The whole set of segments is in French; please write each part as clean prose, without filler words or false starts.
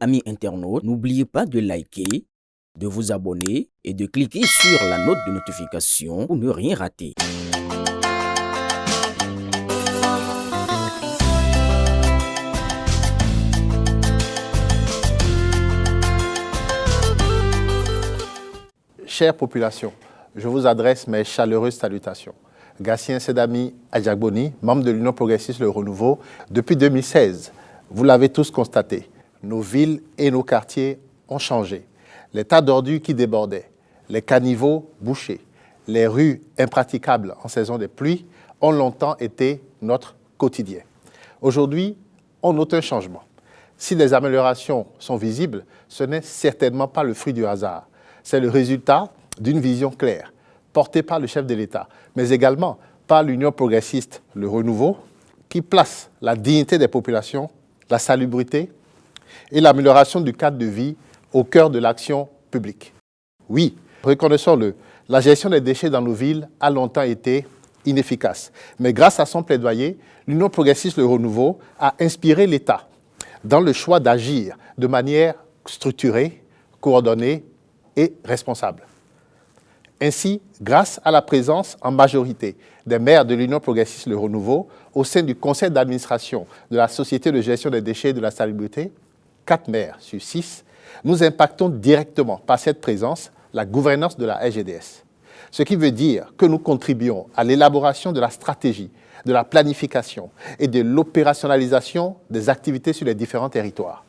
Amis internautes, n'oubliez pas de liker, de vous abonner et de cliquer sur la note de notification pour ne rien rater. Chère population, je vous adresse mes chaleureuses salutations. Gatien Sedami Adjagboni, membre de l'Union progressiste Le Renouveau, depuis 2016. Vous l'avez tous constaté, nos villes et nos quartiers ont changé. Les tas d'ordures qui débordaient, les caniveaux bouchés, les rues impraticables en saison de pluie ont longtemps été notre quotidien. Aujourd'hui, on note un changement. Si des améliorations sont visibles, ce n'est certainement pas le fruit du hasard. C'est le résultat d'une vision claire, portée par le chef de l'État, mais également par l'Union progressiste Le Renouveau, qui place la dignité des populations, la salubrité et l'amélioration du cadre de vie au cœur de l'action publique. Oui, reconnaissons-le, la gestion des déchets dans nos villes a longtemps été inefficace. Mais grâce à son plaidoyer, l'Union progressiste Le Renouveau a inspiré l'État dans le choix d'agir de manière structurée, coordonnée et responsable. Ainsi, grâce à la présence en majorité des maires de l'Union progressiste Le Renouveau au sein du conseil d'administration de la Société de gestion des déchets et de la salubrité, 4 maires sur 6, nous impactons directement par cette présence la gouvernance de la SGDS. Ce qui veut dire que nous contribuons à l'élaboration de la stratégie, de la planification et de l'opérationnalisation des activités sur les différents territoires.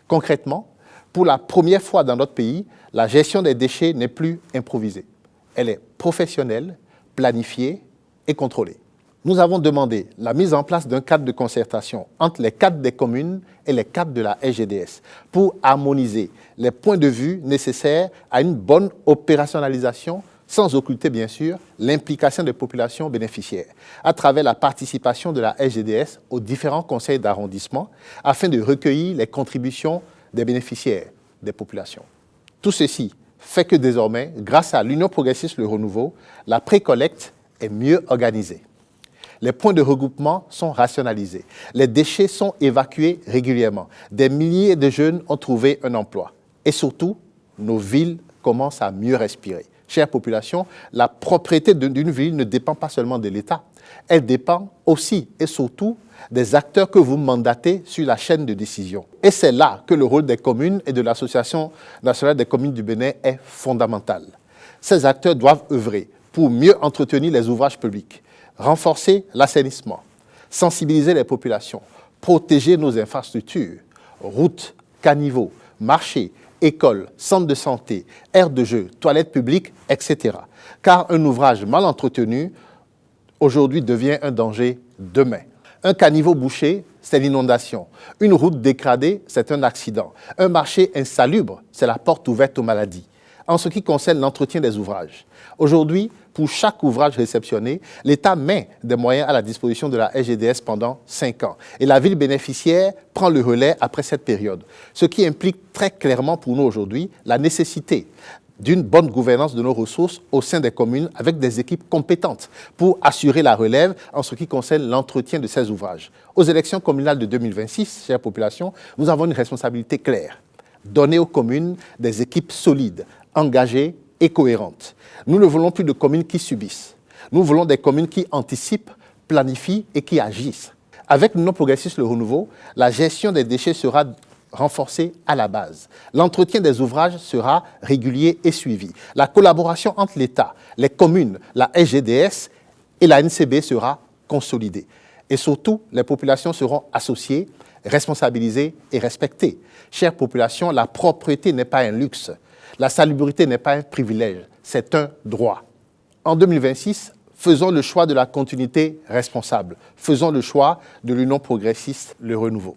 Concrètement, pour la première fois dans notre pays, la gestion des déchets n'est plus improvisée. Elle est professionnelle, planifiée et contrôlée. Nous avons demandé la mise en place d'un cadre de concertation entre les cadres des communes et les cadres de la SGDS pour harmoniser les points de vue nécessaires à une bonne opérationnalisation, sans occulter bien sûr l'implication des populations bénéficiaires, à travers la participation de la SGDS aux différents conseils d'arrondissement afin de recueillir les contributions des bénéficiaires, des populations. Tout ceci fait que désormais, grâce à l'Union progressiste Le Renouveau, la précollecte est mieux organisée. Les points de regroupement sont rationalisés. Les déchets sont évacués régulièrement. Des milliers de jeunes ont trouvé un emploi. Et surtout, nos villes commencent à mieux respirer. Chère population, la propriété d'une ville ne dépend pas seulement de l'État. Elle dépend aussi et surtout des acteurs que vous mandatez sur la chaîne de décision. Et c'est là que le rôle des communes et de l'Association nationale des communes du Bénin est fondamental. Ces acteurs doivent œuvrer pour mieux entretenir les ouvrages publics, renforcer l'assainissement, sensibiliser les populations, protéger nos infrastructures, routes, caniveaux, marchés, écoles, centres de santé, aires de jeu, toilettes publiques, etc. Car un ouvrage mal entretenu aujourd'hui devient un danger demain. Un caniveau bouché, c'est l'inondation. Une route dégradée, c'est un accident. Un marché insalubre, c'est la porte ouverte aux maladies. En ce qui concerne l'entretien des ouvrages, aujourd'hui, pour chaque ouvrage réceptionné, l'État met des moyens à la disposition de la SGDS pendant 5 ans. Et la ville bénéficiaire prend le relais après cette période. Ce qui implique très clairement pour nous aujourd'hui la nécessité d'une bonne gouvernance de nos ressources au sein des communes avec des équipes compétentes pour assurer la relève en ce qui concerne l'entretien de ces ouvrages. Aux élections communales de 2026, chère population, nous avons une responsabilité claire. Donner aux communes des équipes solides, engagées et cohérentes. Nous ne voulons plus de communes qui subissent. Nous voulons des communes qui anticipent, planifient et qui agissent. Avec l'Union progressiste Le Renouveau, la gestion des déchets sera renforcée à la base. L'entretien des ouvrages sera régulier et suivi. La collaboration entre l'État, les communes, la SGDS et la NCB sera consolidée. Et surtout, les populations seront associées, responsabilisées et respectées. Chère population, la propriété n'est pas un luxe. La salubrité n'est pas un privilège, c'est un droit. En 2026, faisons le choix de la continuité responsable. Faisons le choix de l'Union progressiste Le Renouveau.